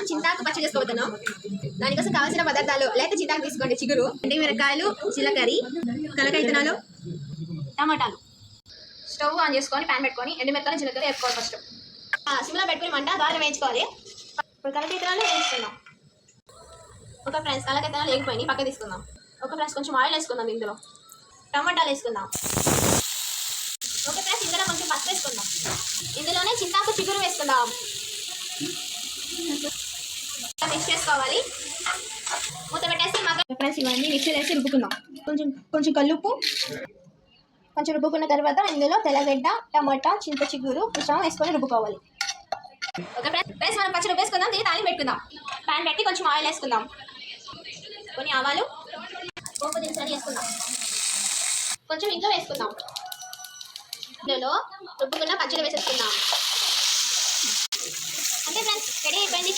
చింతాకు పచ్చడి చేసుకోబోతున్నాం. దానికోసం కావాల్సిన పదార్థాలు లేత చింతాకు తీసుకోండి, చిగురు, ఎండుమిరకాయలు, జీలకర్ర, కలకైతనాలు, టమాటాలు. స్టవ్ ఆన్ చేసుకొని ప్యాన్ పెట్టుకొని ఎండుమిరకాయలు జీలకర్ర వేసుకోవాలి. ఫస్ట్ సిమ్లో పెట్టుకుని మంట బాగా వేయించుకోవాలి. ఇప్పుడు కలకైతనాలు వేయించుకుందాం. ఒక ఫ్రెండ్స్ కలకైతనాలు వేగిపోయి పక్క తీసుకుందాం. ఒక ఫ్రెండ్స్ కొంచెం ఆయిల్ వేసుకుందాం. ఇందులో టమాటాలు వేసుకుందాం. ఓకే ఫ్రెండ్స్, ఇందులో కొంచెం పసుపు వేసుకుందాం. ఇందులోనే చింతాకు చిగురు వేసుకుందాం. మిక్స్ చేసుకోవాలి. మూత పెట్టేసి ఫ్రెండ్స్ ఇవన్నీ మిక్సీ వేసి రుబ్బుకుందాం. కొంచెం కల్లుప్పు, కొంచెం రుబ్బుకున్న తర్వాత ఇందులో తెల్లగడ్డ, టమాటా, చింత చిగురు మిశ్రమం వేసుకొని రుబ్బుకోవాలి. ఓకే ఫ్రెండ్స్, మనం పచ్చడి వేసుకుందాం. దీన్ని తాలింపు పెట్టుకుందాం. ప్యాన్ పెట్టి కొంచెం ఆయిల్ వేసుకుందాం. కొన్ని ఆవాలు, పోపు దినుసులు వేసుకుందాం. కొంచెం ఇంట్లో వేసుకుందాం. ఇందులో రుబ్బుకున్న పచ్చడి వేసేసుకుందాం. అంటే ఫ్రెండ్స్ రెడీ అయిపోయింది.